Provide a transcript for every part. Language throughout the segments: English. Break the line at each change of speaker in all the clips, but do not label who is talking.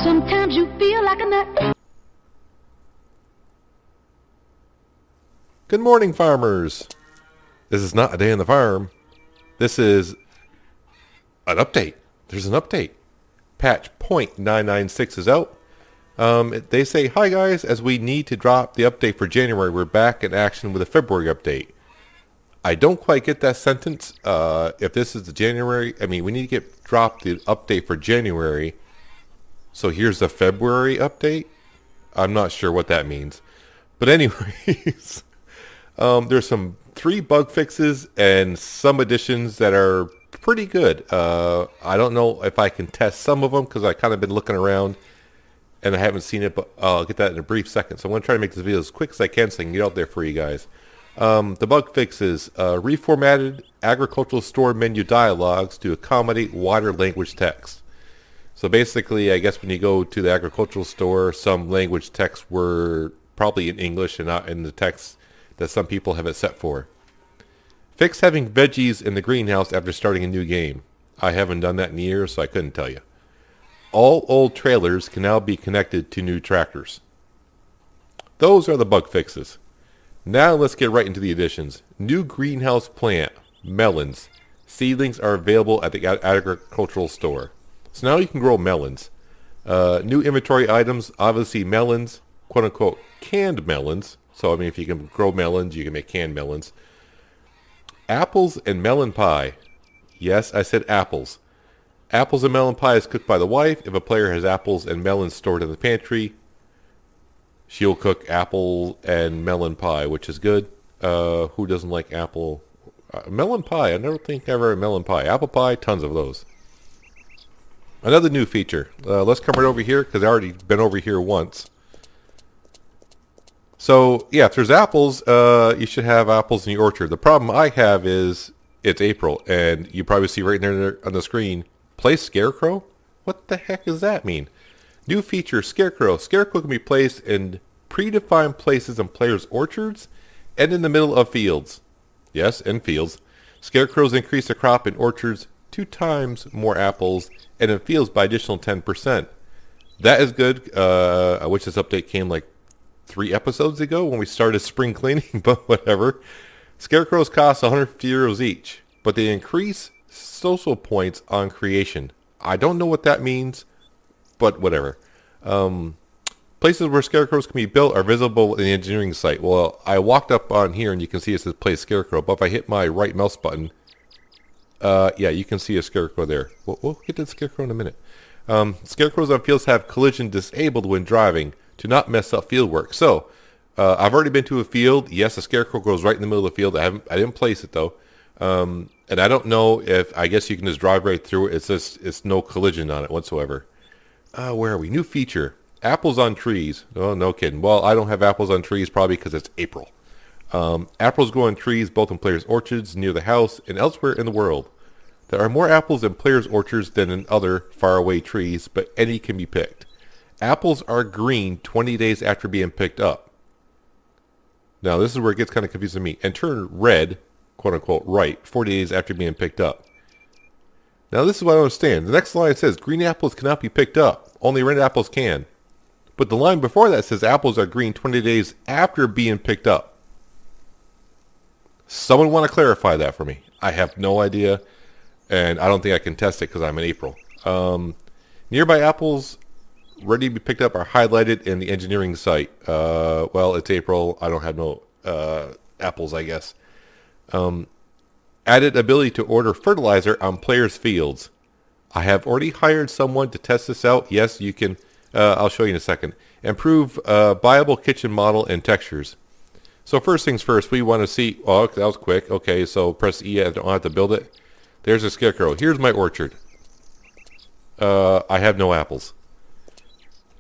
Sometimes you feel like a nut.
Good morning, farmers. This is not a day on the farm. This is an update. There's an update. Patch .996 is out. They say, hi guys, as we need to drop the update for January, we're back in action with a February update. I don't quite get that sentence. If this is the January, we need to drop the update for January. So here's the February update. I'm not sure what that means. But anyways, there's some 3 bug fixes and some additions that are pretty good. I don't know if I can test some of them because I kind of been looking around and I haven't seen it, but I'll get that in a brief second. So I'm going to try to make this video as quick as I can so I can get out there for you guys. The bug fixes, reformatted agricultural store menu dialogues to accommodate wider language text. So basically, I guess when you go to the agricultural store, some language texts were probably in English and not in the text that some people have it set for. Fix having veggies in the greenhouse after starting a new game. I haven't done that in years, so I couldn't tell you. All old trailers can now be connected to new tractors. Those are the bug fixes. Now let's get right into the additions. New greenhouse plant, melons. Seedlings are available at the agricultural store. So now you can grow melons. New inventory items, obviously melons, quote-unquote canned melons. So, if you can grow melons, you can make canned melons. Apples and melon pie. Yes, I said apples. Apples and melon pie is cooked by the wife. If a player has apples and melons stored in the pantry, she'll cook apple and melon pie, which is good. Who doesn't like apple? Melon pie. I never think I've ever had melon pie. Apple pie, tons of those. Another new feature. Let's come right over here because I've already been over here once. So, yeah, if there's apples, you should have apples in your orchard. The problem I have is it's April, and you probably see right there on the screen, place scarecrow? What the heck does that mean? New feature, scarecrow. Scarecrow can be placed in predefined places in players' orchards and in the middle of fields. Yes, in fields. Scarecrows increase the crop in orchards 2 times more apples, and in fields by additional 10%. That is good. I wish this update came like 3 episodes ago when we started spring cleaning, but whatever. Scarecrows cost 150 euros each, but they increase social points on creation. I don't know what that means, but whatever. Places where scarecrows can be built are visible in the engineering site. Well, I walked up on here and you can see it says place scarecrow, but if I hit my right mouse button, yeah, you can see a scarecrow there. We'll get to the scarecrow in a minute. Scarecrows on fields have collision disabled when driving to not mess up field work. So, I've already been to a field. Yes, a scarecrow goes right in the middle of the field. I didn't place it though. And I don't know if, I guess you can just drive right through it. It's no collision on it whatsoever. Where are we? New feature. Apples on trees. Oh, no kidding. Well, I don't have apples on trees probably because it's April. Apples grow on trees both in players' orchards near the house and elsewhere in the world. There are more apples in players' orchards than in other faraway trees, but any can be picked. Apples are green 20 days after being picked up. Now, this is where it gets kind of confusing to me. And turn red, quote-unquote, right, 40 days after being picked up. Now, this is what I don't understand. The next line says, green apples cannot be picked up. Only red apples can. But the line before that says apples are green 20 days after being picked up. Someone want to clarify that for me. I have no idea, and I don't think I can test it because I'm in April. Nearby apples ready to be picked up are highlighted in the engineering site. Well, it's April. I don't have no apples, I guess. Added ability to order fertilizer on players' fields. I have already hired someone to test this out. Yes, you can. I'll show you in a second. Improve viable kitchen model and textures. So first things first, we want to see. Oh, that was quick. Okay, so press E. I don't have to build it. There's a scarecrow. Here's my orchard. I have no apples.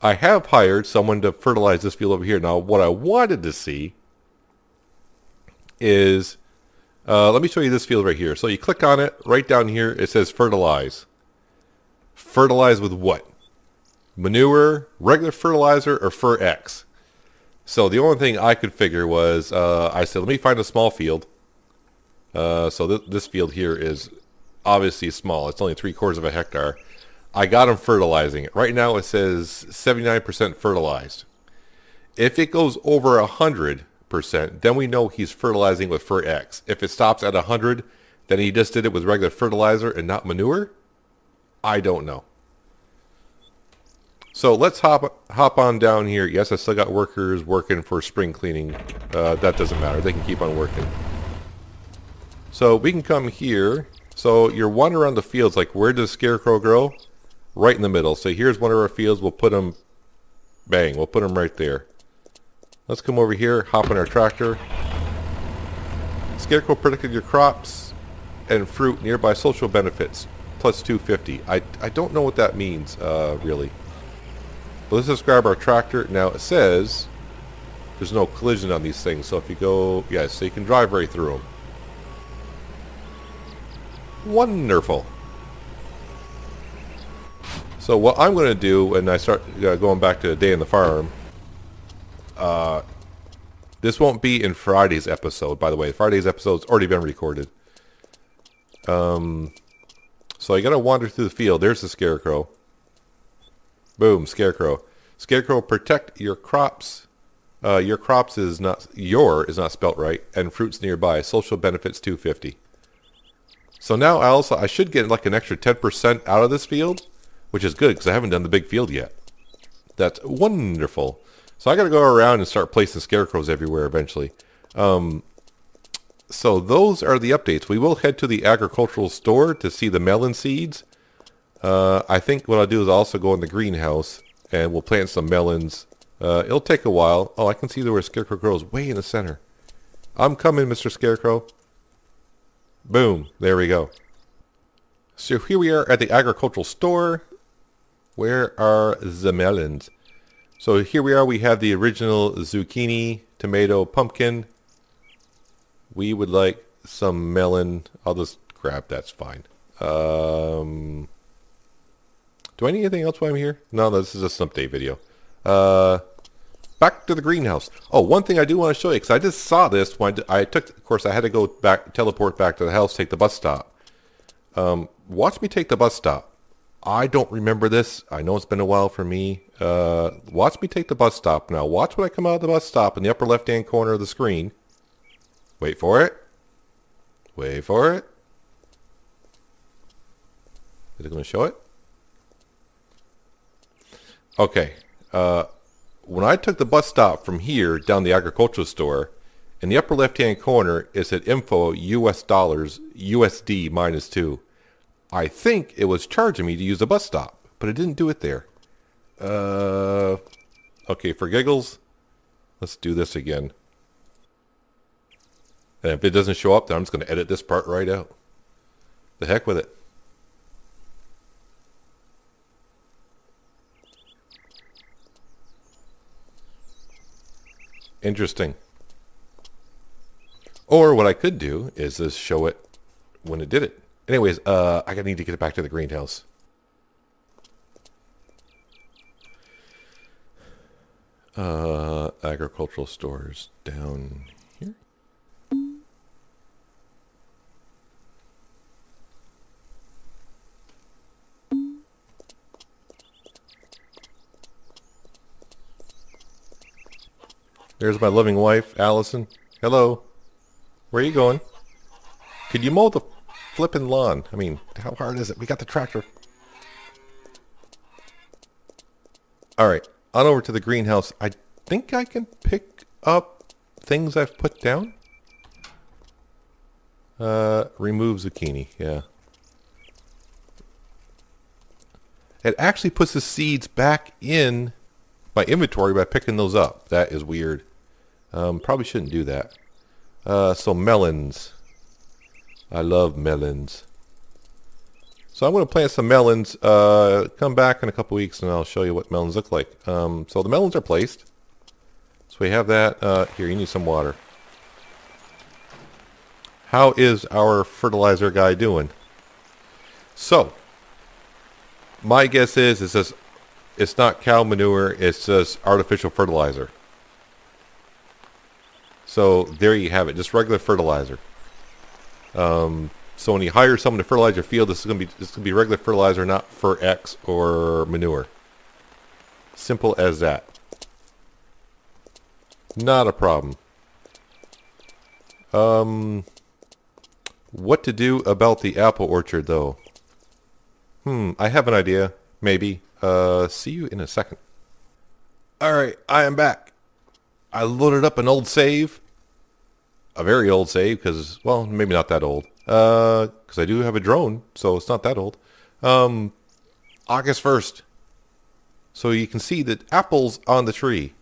I have hired someone to fertilize this field over here. Now, what I wanted to see is, let me show you this field right here. So you click on it, right down here, it says fertilize. Fertilize with what? Manure, regular fertilizer, or Fer-X? So the only thing I could figure was, I said, let me find a small field. So this field here is obviously small. It's only 3/4 of a hectare. I got him fertilizing it. Right now it says 79% fertilized. If it goes over 100%, then we know he's fertilizing with Fer X. If it stops at 100, then he just did it with regular fertilizer and not manure. I don't know. So let's hop on down here. Yes, I still got workers working for spring cleaning. That doesn't matter. They can keep on working. So we can come here. So you're wandering around the fields. Like, where does Scarecrow grow? Right in the middle. So here's one of our fields. We'll put them, bang, we'll put them right there. Let's come over here, hop in our tractor. Scarecrow predicted your crops and fruit nearby social benefits. Plus 250. I don't know what that means, really. But let's just grab our tractor. Now it says there's no collision on these things. So if you go, yeah, so you can drive right through them. Wonderful. So what I'm going to do when I start going back to a day in the farm, this won't be in Friday's episode, by the way. Friday's episode's already been recorded. So I got to wander through the field. There's the Scarecrow. Boom, Scarecrow. Scarecrow, protect your crops. Your crops is not, your is not spelt right, and fruits nearby. Social benefits 250. So now I should get like an extra 10% out of this field, which is good because I haven't done the big field yet. That's wonderful. So I got to go around and start placing scarecrows everywhere eventually. So those are the updates. We will head to the agricultural store to see the melon seeds. I think what I'll do is also go in the greenhouse and we'll plant some melons. It'll take a while. Oh, I can see where Scarecrow grows way in the center. I'm coming, Mr. Scarecrow. Boom. There we go. So here we are at the agricultural store. Where are the melons? So here we are. We have the original zucchini, tomato, pumpkin. We would like some melon. I'll just grab. That's fine. Do I need anything else while I'm here? No, this is just an update video. Back to the greenhouse. Oh, one thing I do want to show you, because I just saw this when I took, of course, I had to go back, teleport back to the house, take the bus stop. Watch me take the bus stop. I don't remember this. I know it's been a while for me. Watch me take the bus stop. Now, watch when I come out of the bus stop in the upper left-hand corner of the screen. Wait for it. Wait for it. Is it going to show it? Okay. When I took the bus stop from here down the agricultural store, in the upper left-hand corner, it said info US dollars, USD -2. I think it was charging me to use the bus stop, but it didn't do it there. Okay, for giggles, let's do this again. And if it doesn't show up, then I'm just going to edit this part right out. The heck with it. Interesting. Or what I could do is just show it when it did it. Anyways, I need to get it back to the greenhouse. Agricultural stores down here. There's my loving wife, Allison. Hello. Where are you going? Could you mow the flippin' lawn? I mean, how hard is it? We got the tractor. Alright, on over to the greenhouse. I think I can pick up things I've put down. Remove zucchini, yeah. It actually puts the seeds back in my inventory by picking those up. That is weird. Probably shouldn't do that. So melons. I love melons. So I'm going to plant some melons. Come back in a couple weeks and I'll show you what melons look like. So the melons are placed. So we have that. Here, you need some water. How is our fertilizer guy doing? So, my guess is it's not cow manure, it's just artificial fertilizer. So there you have it, just regular fertilizer. So when you hire someone to fertilize your field, this is gonna be regular fertilizer, not Fer-X or manure. Simple as that. Not a problem. What to do about the apple orchard, though? I have an idea. Maybe. See you in a second. Alright, I am back. I loaded up an old save. A very old save, because, well, maybe not that old. Because I do have a drone, so it's not that old. August 1st. So you can see the apples on the tree.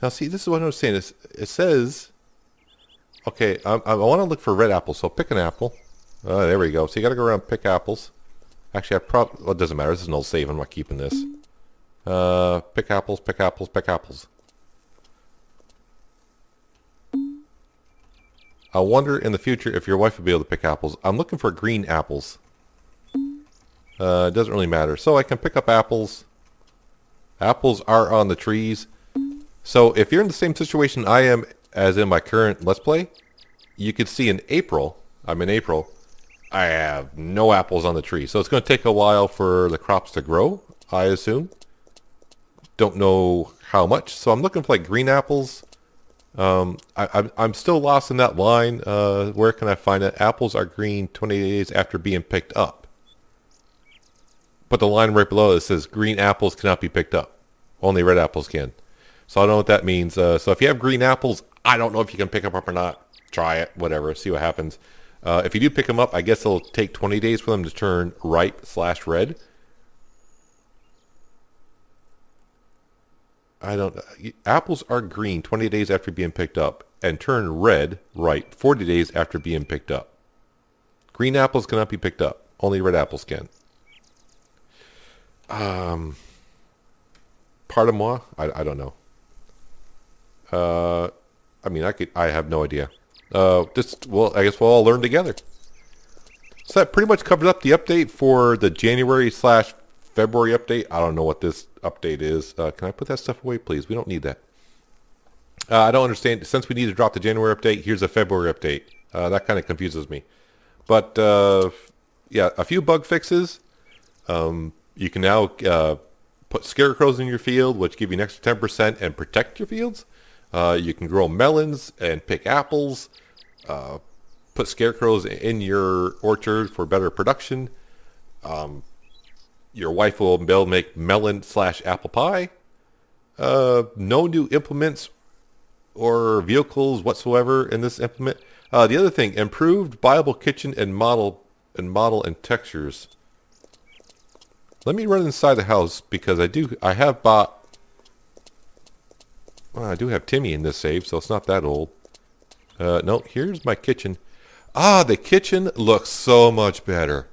Now, see, this is what I was saying. It says... Okay, I want to look for red apples, so pick an apple. There we go. So you got to go around and pick apples. Actually, well, it doesn't matter. This is an old save. I'm not keeping this. Pick apples, pick apples, pick apples. I wonder in the future if your wife will be able to pick apples. I'm looking for green apples. It doesn't really matter. So I can pick up apples. Apples are on the trees. So if you're in the same situation I am as in my current Let's Play, you could see in April, I'm in April, I have no apples on the tree. So it's going to take a while for the crops to grow, I assume. Don't know how much. So I'm looking for like green apples. I'm still lost in that line. Where can I find it? Apples are green 20 days after being picked up. But the line right below it says green apples cannot be picked up. Only red apples can. So I don't know what that means. So if you have green apples, I don't know if you can pick them up or not. Try it, whatever, see what happens. If you do pick them up, I guess it'll take 20 days for them to turn ripe/red. I don't. Apples are green 20 days after being picked up and turn red, ripe, 40 days after being picked up. Green apples cannot be picked up. Only red apples can. Pardon moi? I don't know. I mean, I have no idea. Well, I guess we'll all learn together. So that pretty much covers up the update for the January/February update. I don't know what this update is. Can I put that stuff away, please? We don't need that. I don't understand. Since we need to drop the January update, here's a February update. That kind of confuses me. But, yeah, a few bug fixes. You can now put scarecrows in your field, which give you an extra 10% and protect your fields. You can grow melons and pick apples. Put scarecrows in your orchard for better production. Your wife will be able to make melon/apple pie. No new implements or vehicles whatsoever in this implement. The other thing, improved viable kitchen and model and textures. Let me run inside the house because I have bought. Well, I do have Timmy in this save, so it's not that old. No, here's my kitchen. Ah, the kitchen looks so much better.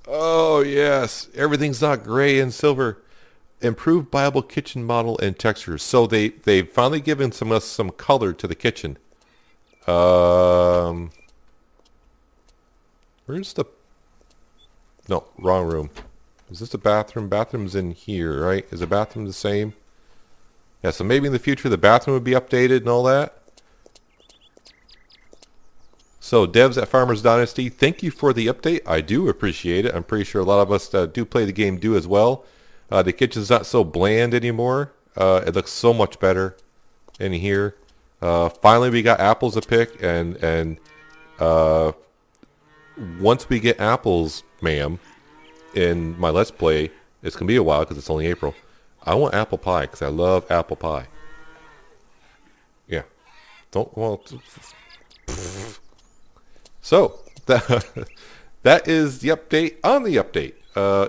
Oh, yes. Everything's not gray and silver. Improved viable kitchen model and textures. So they've finally given us some color to the kitchen. Where's the... No, wrong room. Is this the bathroom? Bathroom's in here, right? Is the bathroom the same? Yeah, so maybe in the future the bathroom would be updated and all that. So devs at Farmers Dynasty, thank you for the update. I do appreciate it. I'm pretty sure a lot of us that do play the game do as well. The kitchen's not so bland anymore. It looks so much better in here. Finally we got apples to pick, and once we get apples, ma'am, in my Let's Play, it's going to be a while because it's only April. I want apple pie because I love apple pie. Yeah. So, that is the update on the update.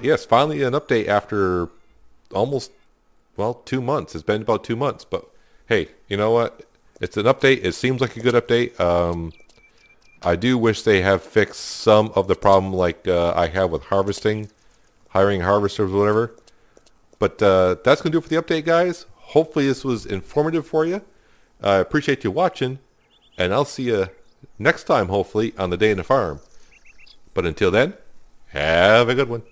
Yes, finally an update after almost, 2 months. It's been about 2 months, but hey, you know what? It's an update. It seems like a good update. I do wish they have fixed some of the problem like I have with harvesting, hiring harvesters or whatever. But that's going to do it for the update, guys. Hopefully this was informative for you. I appreciate you watching, and I'll see you next time, hopefully, on the Day in the Farm. But until then, have a good one.